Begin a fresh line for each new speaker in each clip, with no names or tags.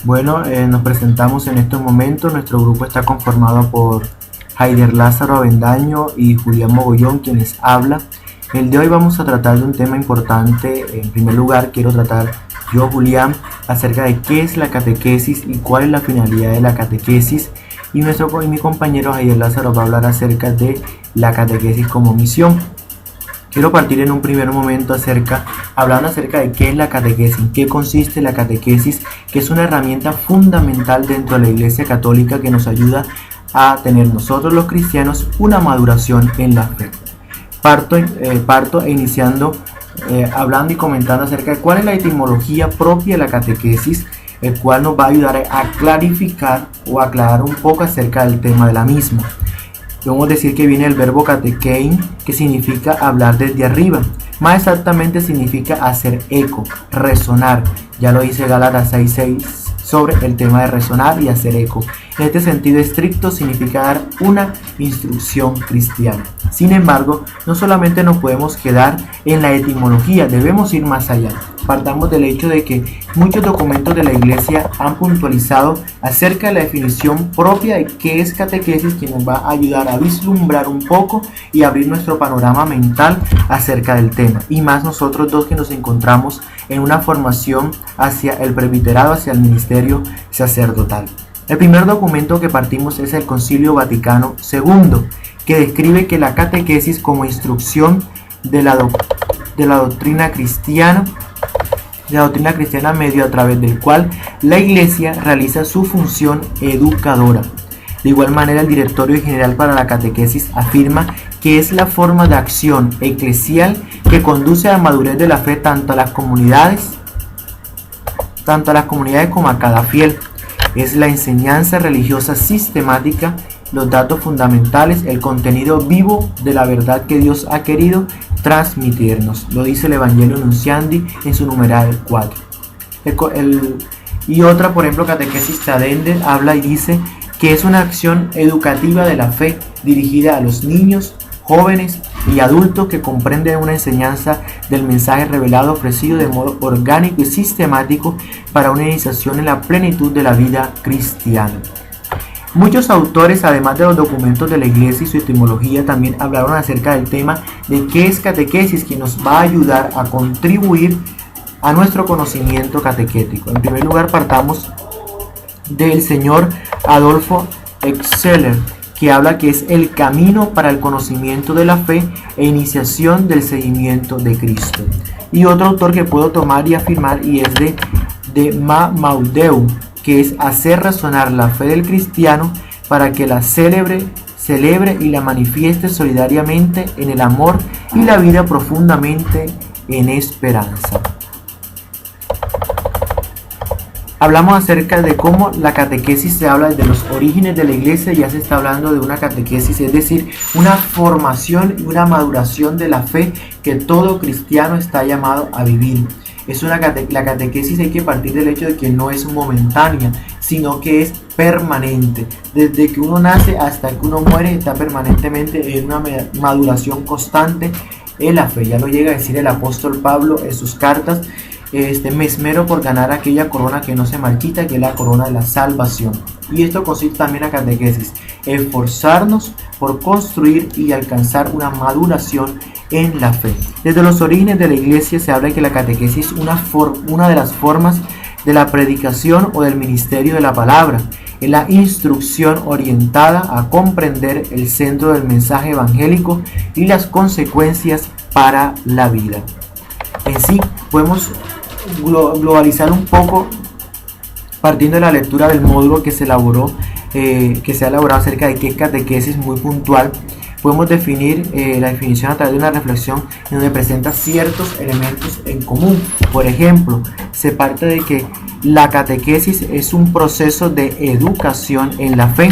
Bueno, nos presentamos en estos momentos. Nuestro grupo está conformado por Haider Lázaro Avendaño y Julián Mogollón, quienes habla. El de hoy vamos a tratar de un tema importante. En primer lugar, quiero tratar yo, Julián, acerca de qué es la catequesis y cuál es la finalidad de la catequesis. Y mi compañero Haider Lázaro va a hablar acerca de la catequesis como misión. Quiero partir en un primer momento hablando acerca de qué es la catequesis, en qué consiste la catequesis, que es una herramienta fundamental dentro de la Iglesia Católica que nos ayuda a tener nosotros los cristianos una maduración en la fe. Parto iniciando hablando y comentando acerca de cuál es la etimología propia de la catequesis, el cual nos va a ayudar a clarificar o aclarar un poco acerca del tema de la misma. Podemos decir que viene el verbo catequein, que significa hablar desde arriba. Más exactamente significa hacer eco, resonar. Ya lo dice Gálatas 6:6 sobre el tema de resonar y hacer eco. En este sentido estricto significa dar una instrucción cristiana. Sin embargo, no solamente nos podemos quedar en la etimología, debemos ir más allá. Partamos del hecho de que muchos documentos de la Iglesia han puntualizado acerca de la definición propia de qué es catequesis, que nos va a ayudar a vislumbrar un poco y abrir nuestro panorama mental acerca del tema. Y más nosotros dos que nos encontramos en una formación hacia el presbiterado, hacia el ministerio sacerdotal. El primer documento que partimos es el Concilio Vaticano II, que describe que la catequesis como instrucción de la doctrina cristiana, medio a través del cual la Iglesia realiza su función educadora. De igual manera, el Directorio General para la Catequesis afirma que es la forma de acción eclesial que conduce a la madurez de la fe tanto a las comunidades como a cada fiel. Es la enseñanza religiosa sistemática, los datos fundamentales, el contenido vivo de la verdad que Dios ha querido transmitirnos. Lo dice el Evangelio Nunciandi en su numeral 4. Y otra, por ejemplo, Catequesis Tradendes, habla y dice que es una acción educativa de la fe dirigida a los niños, jóvenes y adultos que comprenden una enseñanza del mensaje revelado ofrecido de modo orgánico y sistemático para una iniciación en la plenitud de la vida cristiana. Muchos autores, además de los documentos de la Iglesia y su etimología, también hablaron acerca del tema de qué es catequesis, que nos va a ayudar a contribuir a nuestro conocimiento catequético. En primer lugar, partamos del señor Adolfo Exceller, que habla que es el camino para el conocimiento de la fe e iniciación del seguimiento de Cristo. Y otro autor que puedo tomar y afirmar y es de Maudeu, que es hacer razonar la fe del cristiano para que la celebre y la manifieste solidariamente en el amor y la vida profundamente en esperanza. Hablamos acerca de cómo la catequesis se habla desde los orígenes de la Iglesia. Ya se está hablando de una catequesis, es decir, una formación y una maduración de la fe que todo cristiano está llamado a vivir. La catequesis hay que partir del hecho de que no es momentánea, sino que es permanente. Desde que uno nace hasta que uno muere está permanentemente en una maduración constante en la fe. Ya lo llega a decir el apóstol Pablo en sus cartas. Me esmero por ganar aquella corona que no se marchita, que es la corona de la salvación. Y esto consiste también en la catequesis, esforzarnos por construir y alcanzar una maduración en la fe. Desde los orígenes de la Iglesia se habla de que la catequesis es una de las formas de la predicación o del ministerio de la palabra. Es la instrucción orientada a comprender el centro del mensaje evangélico y las consecuencias para la vida. En sí, podemos globalizar un poco partiendo de la lectura del módulo que se ha elaborado acerca de qué es catequesis muy puntual. Podemos definir la definición a través de una reflexión en donde presenta ciertos elementos en común. Por ejemplo, se parte de que la catequesis es un proceso de educación en la fe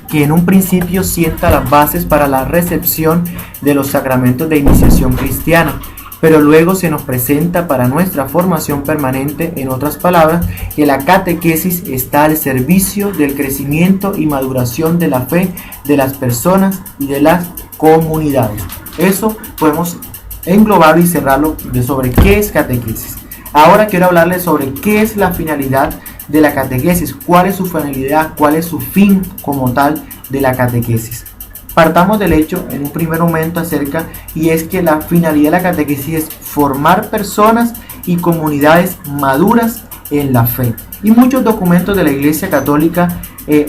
que en un principio sienta las bases para la recepción de los sacramentos de iniciación cristiana, pero luego se nos presenta para nuestra formación permanente. En otras palabras, que la catequesis está al servicio del crecimiento y maduración de la fe de las personas y de las comunidades. Eso podemos englobarlo y cerrarlo sobre qué es catequesis. Ahora quiero hablarles sobre qué es la finalidad de la catequesis, cuál es su finalidad, cuál es su fin como tal de la catequesis. Partamos del hecho en un primer momento acerca, y es que la finalidad de la catequesis es formar personas y comunidades maduras en la fe. Y muchos documentos de la Iglesia Católica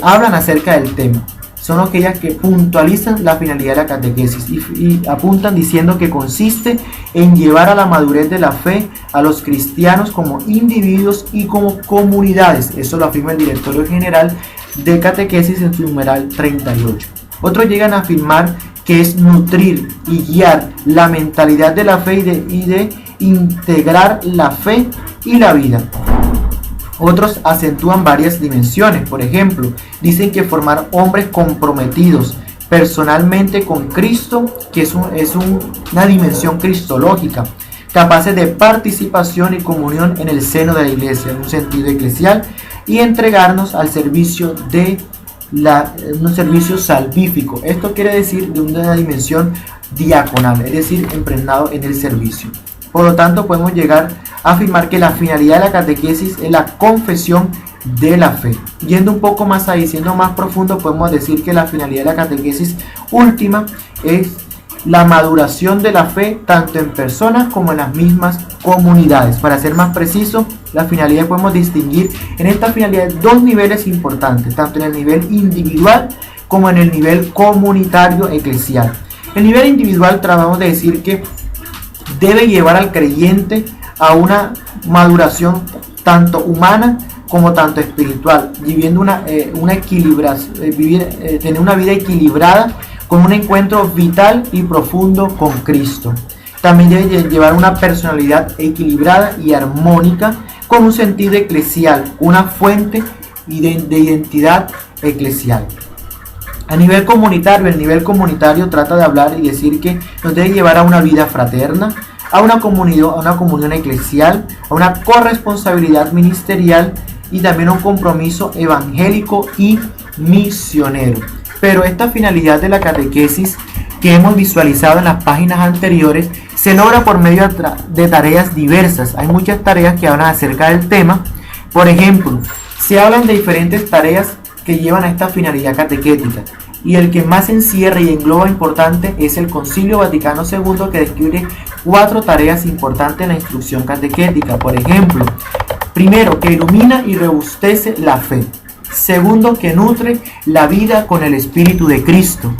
hablan acerca del tema. Son aquellas que puntualizan la finalidad de la catequesis y apuntan diciendo que consiste en llevar a la madurez de la fe a los cristianos como individuos y como comunidades. Eso lo afirma el Directorio General de Catequesis en su numeral 38. Otros llegan a afirmar que es nutrir y guiar la mentalidad de la fe y de integrar la fe y la vida. Otros acentúan varias dimensiones. Por ejemplo, dicen que formar hombres comprometidos personalmente con Cristo, que es una dimensión cristológica, capaces de participación y comunión en el seno de la iglesia, en un sentido eclesial, y entregarnos al servicio de un servicio salvífico. Esto quiere decir de una dimensión diaconal, es decir, impregnado en el servicio. Por lo tanto, podemos llegar a afirmar que la finalidad de la catequesis es la confesión de la fe. Yendo un poco más ahí, siendo más profundo, podemos decir que la finalidad de la catequesis última es la maduración de la fe tanto en personas como en las mismas comunidades. Para ser más preciso, la finalidad podemos distinguir en esta finalidad dos niveles importantes, tanto en el nivel individual como en el nivel comunitario eclesial. El nivel individual tratamos de decir que debe llevar al creyente a una maduración tanto humana como tanto espiritual, viviendo tener una vida equilibrada con un encuentro vital y profundo con Cristo. También debe llevar una personalidad equilibrada y armónica con un sentido eclesial, una fuente de identidad eclesial. A nivel comunitario, el nivel comunitario trata de hablar y decir que nos debe llevar a una vida fraterna, a una comunión eclesial, a una corresponsabilidad ministerial y también a un compromiso evangélico y misionero. Pero esta finalidad de la catequesis que hemos visualizado en las páginas anteriores se logra por medio de tareas diversas. Hay muchas tareas que hablan acerca del tema. Por ejemplo, se hablan de diferentes tareas que llevan a esta finalidad catequética, y el que más encierra y engloba importante es el Concilio Vaticano II, que describe 4 tareas importantes en la instrucción catequética. Por ejemplo, primero, que ilumina y robustece la fe. Segundo, que nutre la vida con el Espíritu de Cristo.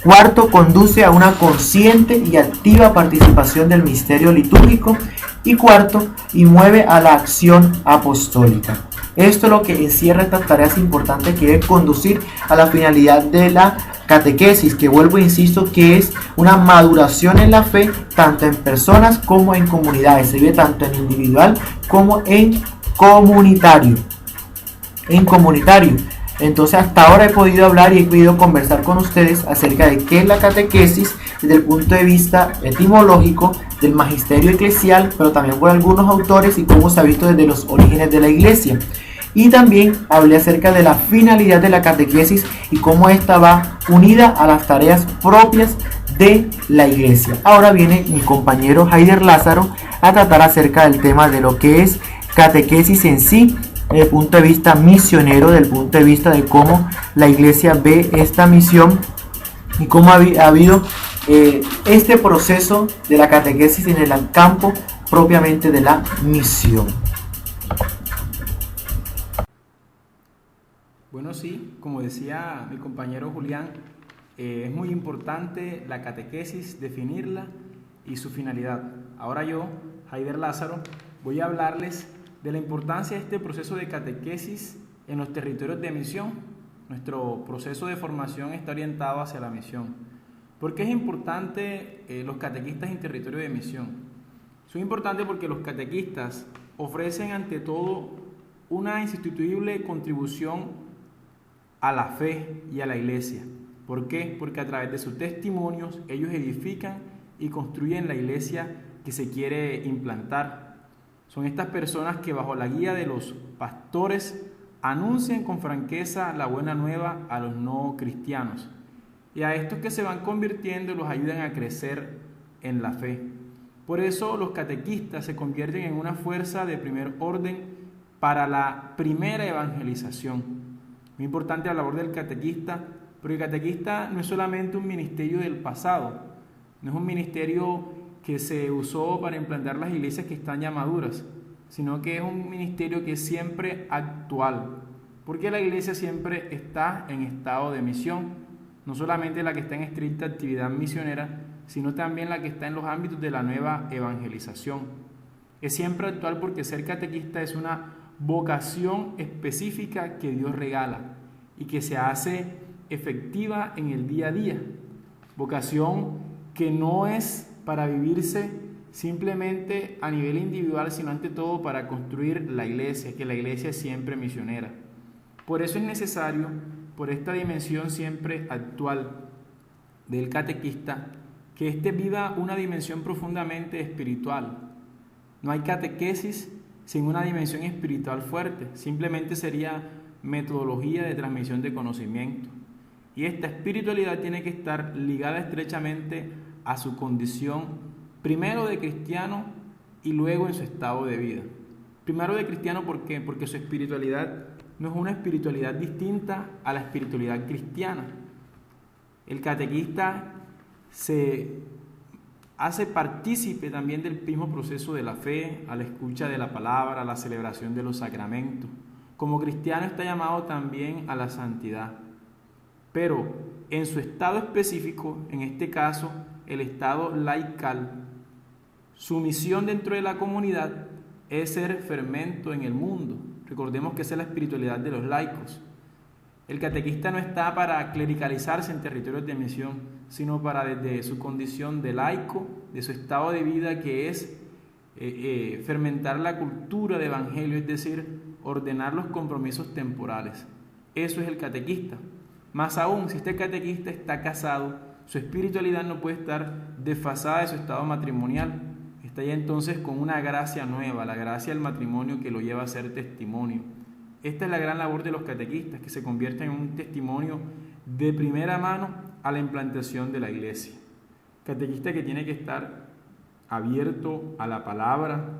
Cuarto, conduce a una consciente y activa participación del misterio litúrgico. Y cuarto, y mueve a la acción apostólica. Esto es lo que encierra estas tareas importantes que debe conducir a la finalidad de la catequesis, que vuelvo e insisto que es una maduración en la fe tanto en personas como en comunidades. Se vive tanto en individual como en comunitario. Entonces, hasta ahora he podido hablar y he podido conversar con ustedes acerca de qué es la catequesis desde el punto de vista etimológico del magisterio eclesial, pero también por algunos autores y cómo se ha visto desde los orígenes de la iglesia. Y también hablé acerca de la finalidad de la catequesis y cómo esta va unida a las tareas propias de la iglesia. Ahora viene mi compañero Heider Lázaro a tratar acerca del tema de lo que es catequesis en sí, desde el punto de vista misionero, desde el punto de vista de cómo la iglesia ve esta misión y cómo ha habido este proceso de la catequesis en el campo propiamente de la misión.
Bueno, sí, como decía mi compañero Julián, es muy importante la catequesis, definirla y su finalidad. Ahora yo, Heider Lázaro, voy a hablarles de la importancia de este proceso de catequesis en los territorios de misión. Nuestro proceso de formación está orientado hacia la misión. ¿Por qué es importante los catequistas en territorio de misión? Son importantes porque los catequistas ofrecen ante todo una insustituible contribución a la fe y a la iglesia. ¿Por qué? Porque a través de sus testimonios ellos edifican y construyen la iglesia que se quiere implantar. Son estas personas que bajo la guía de los pastores anuncian con franqueza la buena nueva a los no cristianos, y a estos que se van convirtiendo los ayudan a crecer en la fe. Por eso los catequistas se convierten en una fuerza de primer orden para la primera evangelización. Muy importante la labor del catequista, porque el catequista no es solamente un ministerio del pasado, no es un ministerio que se usó para implantar las iglesias que están ya maduras, sino que es un ministerio que es siempre actual, porque la iglesia siempre está en estado de misión, no solamente la que está en estricta actividad misionera, sino también la que está en los ámbitos de la nueva evangelización. Es siempre actual porque ser catequista es una vocación específica que Dios regala y que se hace efectiva en el día a día. Vocación que no es para vivirse simplemente a nivel individual, sino ante todo para construir la iglesia, que la iglesia es siempre misionera. Por eso es necesario, por esta dimensión siempre actual del catequista, que éste viva una dimensión profundamente espiritual. No hay catequesis sin una dimensión espiritual fuerte, simplemente sería metodología de transmisión de conocimiento. Y esta espiritualidad tiene que estar ligada estrechamente a su condición, primero de cristiano y luego en su estado de vida. Primero de cristiano, ¿por qué? Porque su espiritualidad no es una espiritualidad distinta a la espiritualidad cristiana. El catequista se hace partícipe también del mismo proceso de la fe, a la escucha de la palabra, a la celebración de los sacramentos. Como cristiano está llamado también a la santidad, pero en su estado específico, en este caso el estado laical, su misión dentro de la comunidad es ser fermento en el mundo. Recordemos que esa es la espiritualidad de los laicos. El catequista no está para clericalizarse en territorios de misión, sino para desde su condición de laico, de su estado de vida, que es fermentar la cultura de evangelio, es decir, ordenar los compromisos temporales. Eso es el catequista. Más aún, si este catequista está casado, su espiritualidad no puede estar desfasada de su estado matrimonial. Está ya entonces con una gracia nueva, la gracia del matrimonio que lo lleva a ser testimonio. Esta es la gran labor de los catequistas, que se convierten en un testimonio de primera mano a la implantación de la iglesia. Catequista que tiene que estar abierto a la palabra,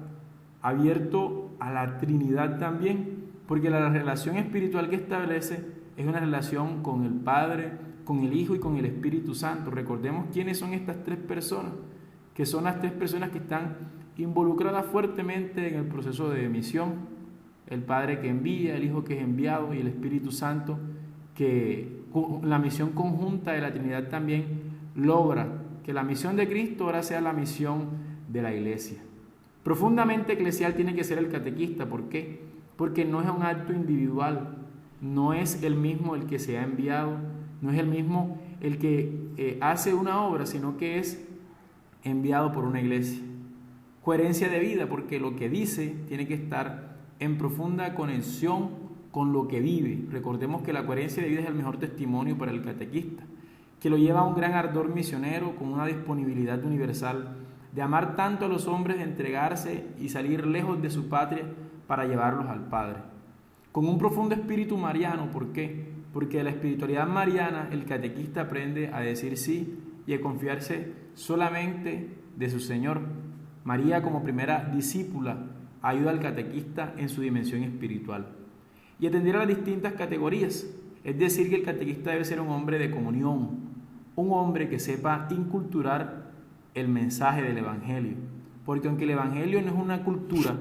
abierto a la Trinidad también, porque la relación espiritual que establece es una relación con el Padre, con el Hijo y con el Espíritu Santo. Recordemos quiénes son estas tres personas, que son las tres personas que están involucradas fuertemente en el proceso de misión: el Padre que envía, el Hijo que es enviado y el Espíritu Santo, que la misión conjunta de la Trinidad también logra que la misión de Cristo ahora sea la misión de la iglesia. Profundamente eclesial tiene que ser el catequista. ¿Por qué? Porque no es un acto individual, no es el mismo el que se ha enviado, no es el mismo el que hace una obra, sino que es enviado por una iglesia. Coherencia de vida, porque lo que dice tiene que estar en profunda conexión con lo que vive. Recordemos que la coherencia de vida es el mejor testimonio para el catequista, que lo lleva a un gran ardor misionero con una disponibilidad universal de amar tanto a los hombres, de entregarse y salir lejos de su patria para llevarlos al Padre. Con un profundo espíritu mariano. ¿Por qué? Porque de la espiritualidad mariana el catequista aprende a decir sí y a confiarse solamente de su Señor. María, como primera discípula, ayuda al catequista en su dimensión espiritual. Y atender a las distintas categorías, es decir, que el catequista debe ser un hombre de comunión, un hombre que sepa inculturar el mensaje del Evangelio, porque aunque el Evangelio no es una cultura,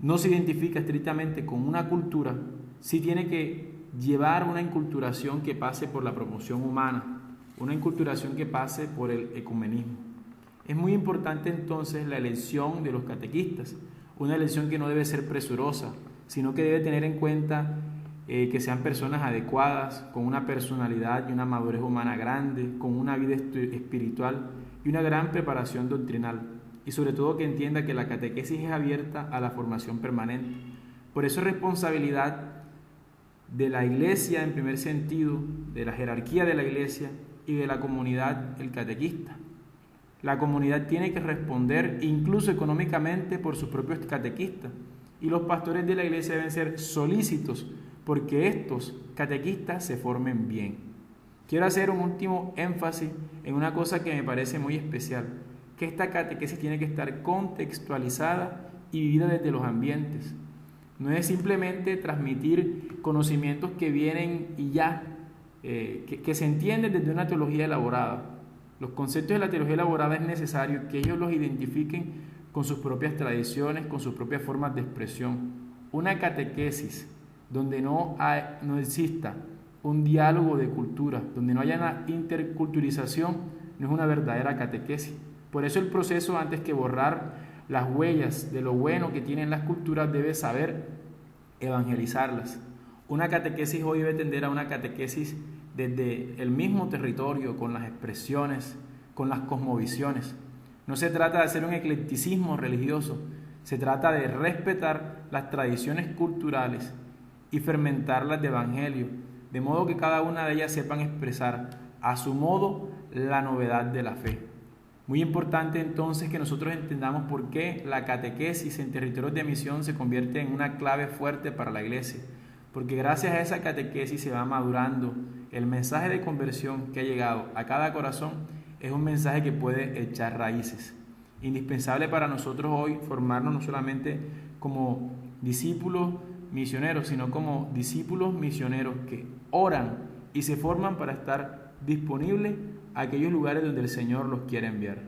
no se identifica estrictamente con una cultura, sí tiene que llevar una inculturación que pase por la promoción humana, una inculturación que pase por el ecumenismo. Es muy importante entonces la elección de los catequistas, una elección que no debe ser presurosa, sino que debe tener en cuenta que sean personas adecuadas, con una personalidad y una madurez humana grande, con una vida espiritual y una gran preparación doctrinal, y sobre todo que entienda que la catequesis es abierta a la formación permanente. Por eso es responsabilidad de la iglesia en primer sentido, de la jerarquía de la iglesia y de la comunidad, el catequista. La comunidad tiene que responder incluso económicamente por sus propios catequistas, y los pastores de la iglesia deben ser solícitos porque estos catequistas se formen bien. Quiero hacer un último énfasis en una cosa que me parece muy especial, que esta catequesis tiene que estar contextualizada y vivida desde los ambientes. No es simplemente transmitir conocimientos que vienen y ya, que se entienden desde una teología elaborada. Los conceptos de la teología elaborada es necesario que ellos los identifiquen con sus propias tradiciones, con sus propias formas de expresión. Una catequesis donde no exista un diálogo de cultura, donde no haya una interculturización, no es una verdadera catequesis. Por eso el proceso, antes que borrar las huellas de lo bueno que tienen las culturas, debe saber evangelizarlas. Una catequesis hoy debe tender a una catequesis desde el mismo territorio, con las expresiones, con las cosmovisiones. No se trata de hacer un eclecticismo religioso, se trata de respetar las tradiciones culturales y fermentarlas de evangelio, de modo que cada una de ellas sepan expresar a su modo la novedad de la fe. Muy importante entonces que nosotros entendamos por qué la catequesis en territorios de misión se convierte en una clave fuerte para la iglesia, porque gracias a esa catequesis se va madurando el mensaje de conversión que ha llegado a cada corazón. Es un mensaje que puede echar raíces. Indispensable para nosotros hoy formarnos no solamente como discípulos misioneros, sino como discípulos misioneros que oran y se forman para estar disponibles a aquellos lugares donde el Señor los quiere enviar.